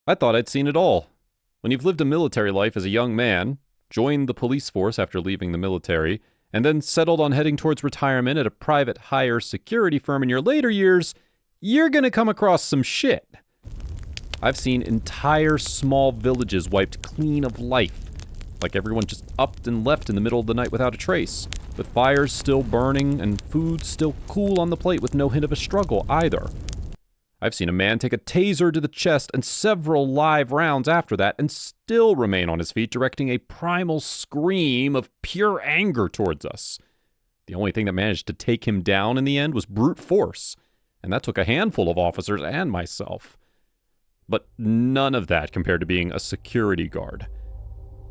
I thought I'd seen it all. When you've lived a military life as a young man, joined the police force after leaving the military, and then settled on heading towards retirement at a private hire security firm in your later years, you're gonna come across some shit. I've seen entire small villages wiped clean of life, like everyone just upped and left in the middle of the night without a trace, with fires still burning and food still cool on the plate with no hint of a struggle either. I've seen a man take a taser to the chest and several live rounds after that and still remain on his feet, directing a primal scream of pure anger towards us. The only thing that managed to take him down in the end was brute force, and that took a handful of officers and myself. But none of that compared to being a security guard.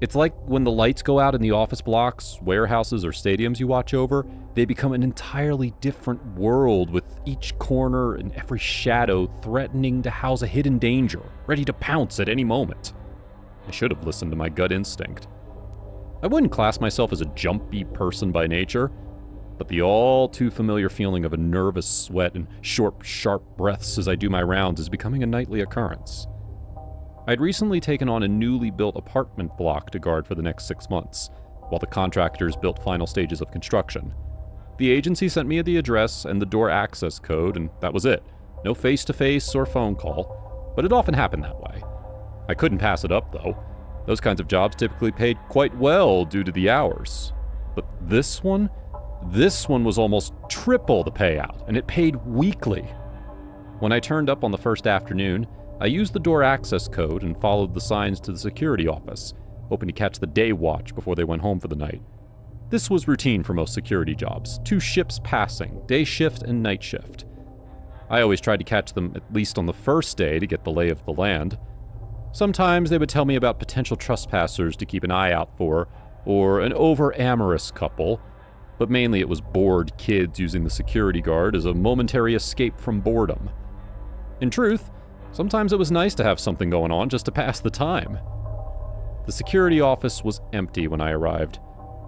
It's like when the lights go out in the office blocks, warehouses, or stadiums you watch over, they become an entirely different world with each corner and every shadow threatening to house a hidden danger, ready to pounce at any moment. I should have listened to my gut instinct. I wouldn't class myself as a jumpy person by nature, but the all too familiar feeling of a nervous sweat and short, sharp breaths as I do my rounds is becoming a nightly occurrence. I'd recently taken on a newly built apartment block to guard for the next 6 months, while the contractors built final stages of construction. The agency sent me the address and the door access code, and that was it. No face-to-face or phone call, but it often happened that way. I couldn't pass it up, though. Those kinds of jobs typically paid quite well due to the hours. But this one was almost triple the payout, and it paid weekly. When I turned up on the first afternoon, I used the door access code and followed the signs to the security office, hoping to catch the day watch before they went home for the night. This was routine for most security jobs, 2 ships passing, day shift and night shift. I always tried to catch them at least on the first day to get the lay of the land. Sometimes they would tell me about potential trespassers to keep an eye out for, or an over-amorous couple, but mainly it was bored kids using the security guard as a momentary escape from boredom. In truth, sometimes it was nice to have something going on just to pass the time. The security office was empty when I arrived.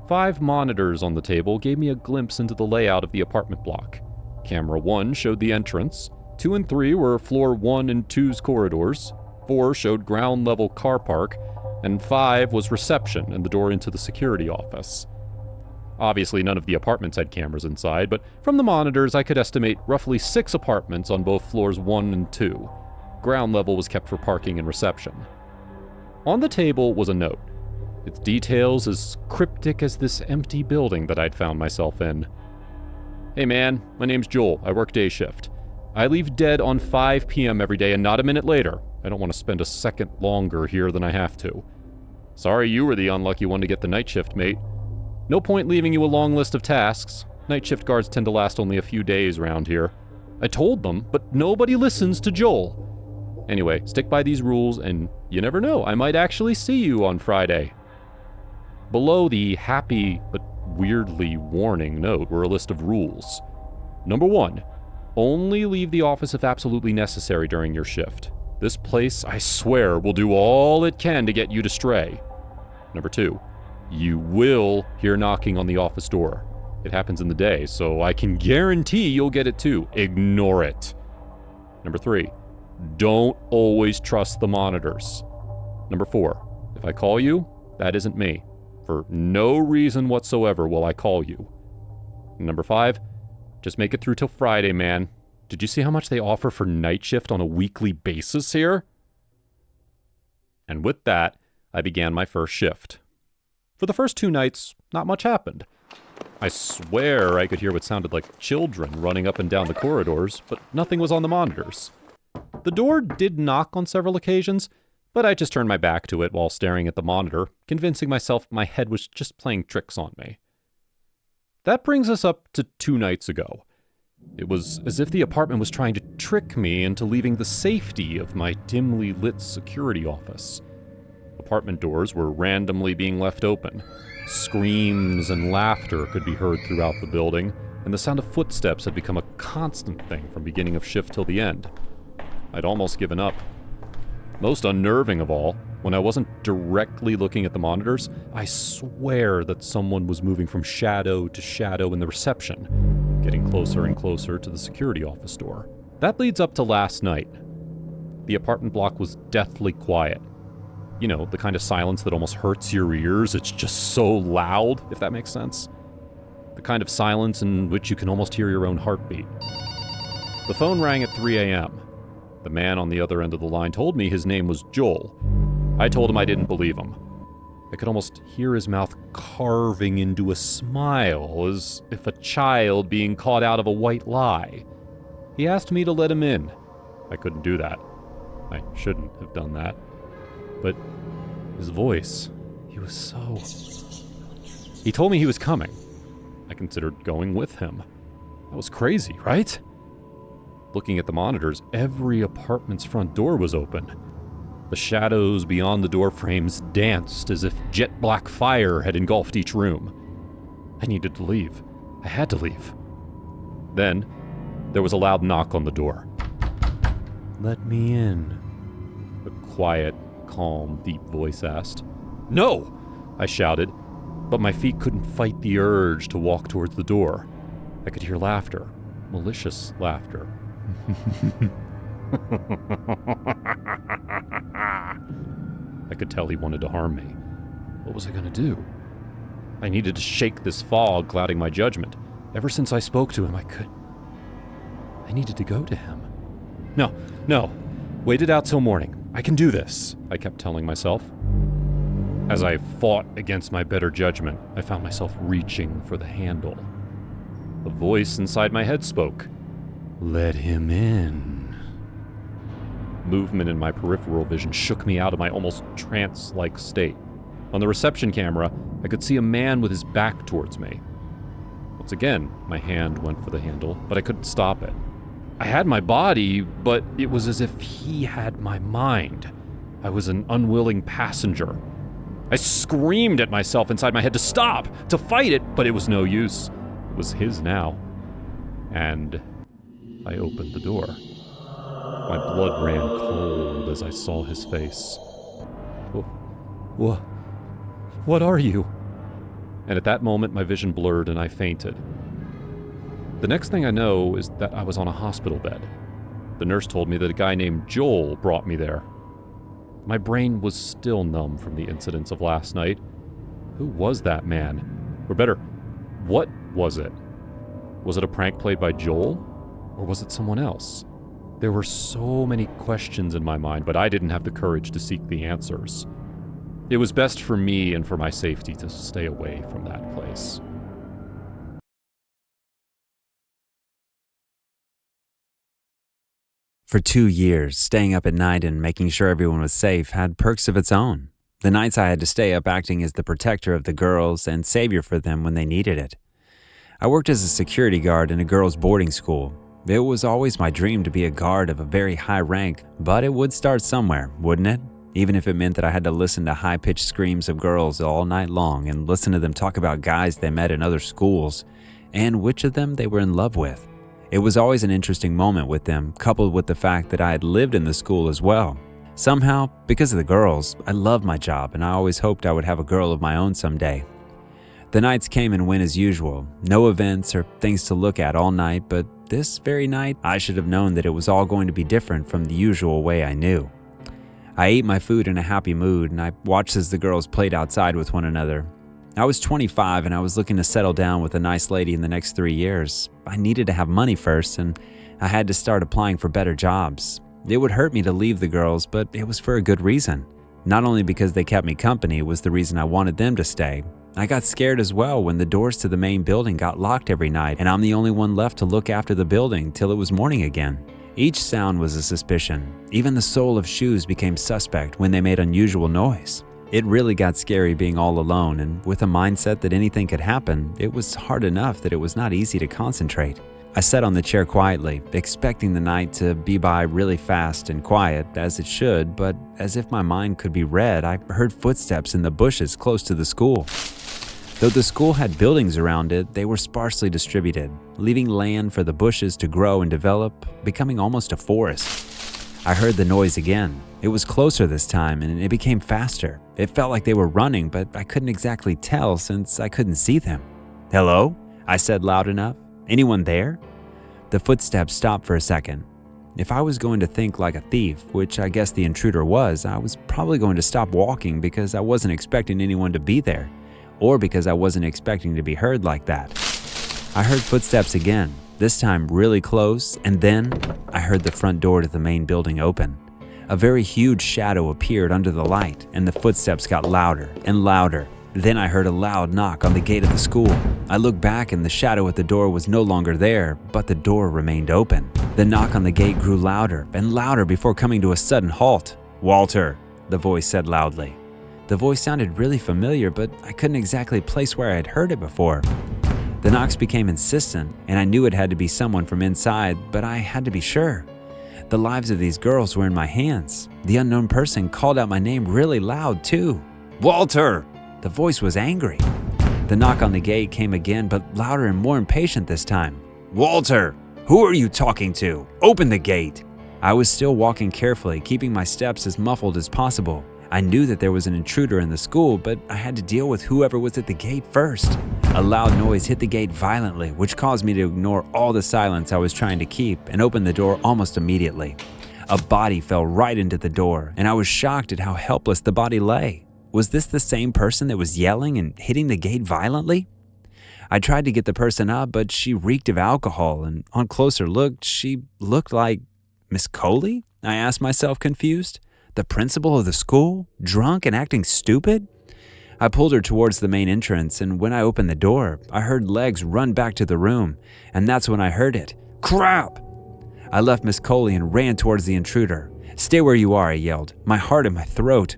5 monitors on the table gave me a glimpse into the layout of the apartment block. Camera 1 showed the entrance, 2 and 3 were floor 1 and 2's corridors, 4 showed ground level car park, and 5 was reception and the door into the security office. Obviously, none of the apartments had cameras inside, but from the monitors I could estimate roughly 6 apartments on both floors 1 and 2. Ground level was kept for parking and reception. On the table was a note, its details as cryptic as this empty building that I'd found myself in. Hey man, my name's Joel. I work day shift. I leave dead on 5 p.m. every day and not a minute later. I don't want to spend a second longer here than I have to. Sorry you were the unlucky one to get the night shift, mate. No point leaving you a long list of tasks. Night shift guards tend to last only a few days around here. I told them, but nobody listens to Joel. Anyway, stick by these rules and you never know, I might actually see you on Friday. Below the happy but weirdly warning note were a list of rules. Number 1, only leave the office if absolutely necessary during your shift. This place, I swear, will do all it can to get you to stray. Number 2, you will hear knocking on the office door. It happens in the day, so I can guarantee you'll get it too. Ignore it. Number 3, don't always trust the monitors. Number 4, if I call you, that isn't me. For no reason whatsoever will I call you. Number 5, just make it through till Friday, man. Did you see how much they offer for night shift on a weekly basis here? And with that, I began my first shift. For the first 2 nights, not much happened. I swear I could hear what sounded like children running up and down the corridors, but nothing was on the monitors. The door did knock on several occasions, but I just turned my back to it while staring at the monitor, convincing myself my head was just playing tricks on me. That brings us up to 2 nights ago. It was as if the apartment was trying to trick me into leaving the safety of my dimly lit security office. Apartment doors were randomly being left open. Screams and laughter could be heard throughout the building, and the sound of footsteps had become a constant thing from beginning of shift till the end. I'd almost given up. Most unnerving of all, when I wasn't directly looking at the monitors, I swear that someone was moving from shadow to shadow in the reception, getting closer and closer to the security office door. That leads up to last night. The apartment block was deathly quiet. You know, the kind of silence that almost hurts your ears. It's just so loud, if that makes sense. The kind of silence in which you can almost hear your own heartbeat. The phone rang at 3 a.m. The man on the other end of the line told me his name was Joel. I told him I didn't believe him. I could almost hear his mouth carving into a smile, as if a child being caught out of a white lie. He asked me to let him in. I couldn't do that. I shouldn't have done that. But his voice, he was so... He told me he was coming. I considered going with him. That was crazy, right? Looking at the monitors, every apartment's front door was open. The shadows beyond the door frames danced as if jet black fire had engulfed each room. I needed to leave. I had to leave. Then, there was a loud knock on the door. "Let me in," a quiet, calm, deep voice asked. "No!" I shouted, but my feet couldn't fight the urge to walk towards the door. I could hear laughter, malicious laughter. I could tell he wanted to harm me. What was I going to do? I needed to shake this fog clouding my judgment. Ever since I spoke to him, I needed to go to him. No, wait it out till morning. I can do this, I kept telling myself. As I fought against my better judgment, I found myself reaching for the handle. A voice inside my head spoke. "Let him in." Movement in my peripheral vision shook me out of my almost trance-like state. On the reception camera, I could see a man with his back towards me. Once again, my hand went for the handle, but I couldn't stop it. I had my body, but it was as if he had my mind. I was an unwilling passenger. I screamed at myself inside my head to stop, to fight it, but it was no use. It was his now. And I opened the door. My blood ran cold as I saw his face. What are you?" And at that moment, my vision blurred and I fainted. The next thing I know is that I was on a hospital bed. The nurse told me that a guy named Joel brought me there. My brain was still numb from the incidents of last night. Who was that man? Or better, what was it? Was it a prank played by Joel? Or was it someone else? There were so many questions in my mind, but I didn't have the courage to seek the answers. It was best for me and for my safety to stay away from that place. For 2 years, staying up at night and making sure everyone was safe had perks of its own. The nights I had to stay up acting as the protector of the girls and savior for them when they needed it. I worked as a security guard in a girls' boarding school. It was always my dream to be a guard of a very high rank, but it would start somewhere, wouldn't it? Even if it meant that I had to listen to high-pitched screams of girls all night long and listen to them talk about guys they met in other schools and which of them they were in love with. It was always an interesting moment with them, coupled with the fact that I had lived in the school as well. Somehow, because of the girls, I loved my job and I always hoped I would have a girl of my own someday. The nights came and went as usual, no events or things to look at all night, but this very night, I should have known that it was all going to be different from the usual way I knew. I ate my food in a happy mood and I watched as the girls played outside with one another. I was 25 and I was looking to settle down with a nice lady in the next 3 years. I needed to have money first and I had to start applying for better jobs. It would hurt me to leave the girls, but it was for a good reason. Not only because they kept me company was the reason I wanted them to stay. I got scared as well when the doors to the main building got locked every night and I'm the only one left to look after the building till it was morning again. Each sound was a suspicion. Even the sole of shoes became suspect when they made unusual noise. It really got scary being all alone, and with a mindset that anything could happen, it was hard enough that it was not easy to concentrate. I sat on the chair quietly, expecting the night to be by really fast and quiet, as it should, but as if my mind could be read, I heard footsteps in the bushes close to the school. Though the school had buildings around it, they were sparsely distributed, leaving land for the bushes to grow and develop, becoming almost a forest. I heard the noise again. It was closer this time, and it became faster. It felt like they were running, but I couldn't exactly tell since I couldn't see them. "Hello?" I said loud enough. "Anyone there?" The footsteps stopped for a second. If I was going to think like a thief, which I guess the intruder was, I was probably going to stop walking because I wasn't expecting anyone to be there, or because I wasn't expecting to be heard like that. I heard footsteps again, this time really close, and then I heard the front door to the main building open. A very huge shadow appeared under the light, and the footsteps got louder and louder. Then I heard a loud knock on the gate of the school. I looked back and the shadow at the door was no longer there, but the door remained open. The knock on the gate grew louder and louder before coming to a sudden halt. "Walter," the voice said loudly. The voice sounded really familiar, but I couldn't exactly place where I had heard it before. The knocks became insistent, and I knew it had to be someone from inside, but I had to be sure. The lives of these girls were in my hands. The unknown person called out my name really loud, too. "Walter!" The voice was angry. The knock on the gate came again, but louder and more impatient this time. "Walter! Who are you talking to? Open the gate!" I was still walking carefully, keeping my steps as muffled as possible. I knew that there was an intruder in the school, but I had to deal with whoever was at the gate first. A loud noise hit the gate violently, which caused me to ignore all the silence I was trying to keep and open the door almost immediately. A body fell right into the door, and I was shocked at how helpless the body lay. Was this the same person that was yelling and hitting the gate violently? I tried to get the person up, but she reeked of alcohol, and on closer look, she looked like Miss Coley? I asked myself, confused. The principal of the school? Drunk and acting stupid? I pulled her towards the main entrance, and when I opened the door, I heard legs run back to the room, and that's when I heard it. "Crap!" I left Miss Coley and ran towards the intruder. "Stay where you are," I yelled, my heart in my throat.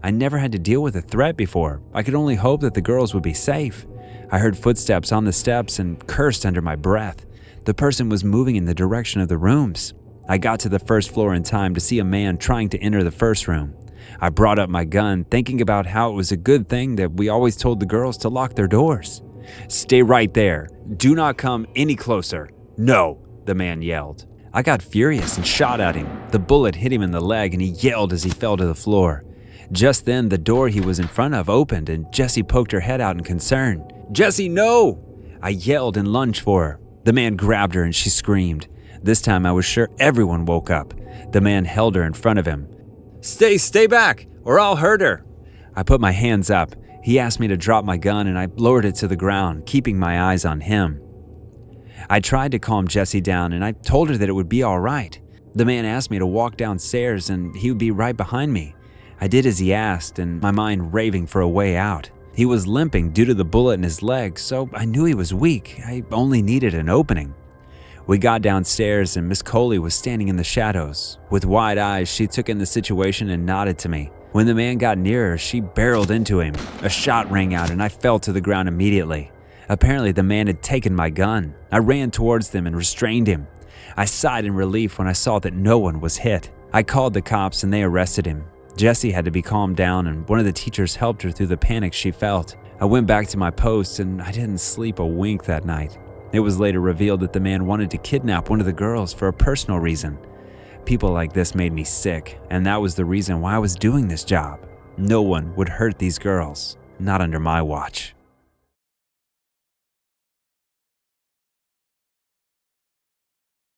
I never had to deal with a threat before. I could only hope that the girls would be safe. I heard footsteps on the steps and cursed under my breath. The person was moving in the direction of the rooms. I got to the first floor in time to see a man trying to enter the first room. I brought up my gun, thinking about how it was a good thing that we always told the girls to lock their doors. "Stay right there. Do not come any closer." "No," the man yelled. I got furious and shot at him. The bullet hit him in the leg and he yelled as he fell to the floor. Just then, the door he was in front of opened and Jessie poked her head out in concern. "Jessie, no!" I yelled and lunged for her. The man grabbed her and she screamed. This time I was sure everyone woke up. The man held her in front of him. Stay back, or I'll hurt her." I put my hands up. He asked me to drop my gun and I lowered it to the ground, keeping my eyes on him. I tried to calm Jessie down and I told her that it would be all right. The man asked me to walk downstairs and he would be right behind me. I did as he asked, and my mind raving for a way out. He was limping due to the bullet in his leg, so I knew he was weak. I only needed an opening. We got downstairs and Miss Coley was standing in the shadows. With wide eyes, she took in the situation and nodded to me. When the man got nearer, she barreled into him. A shot rang out and I fell to the ground immediately. Apparently, the man had taken my gun. I ran towards them and restrained him. I sighed in relief when I saw that no one was hit. I called the cops and they arrested him. Jessie had to be calmed down and one of the teachers helped her through the panic she felt. I went back to my post and I didn't sleep a wink that night. It was later revealed that the man wanted to kidnap one of the girls for a personal reason. People like this made me sick, and that was the reason why I was doing this job. No one would hurt these girls, not under my watch.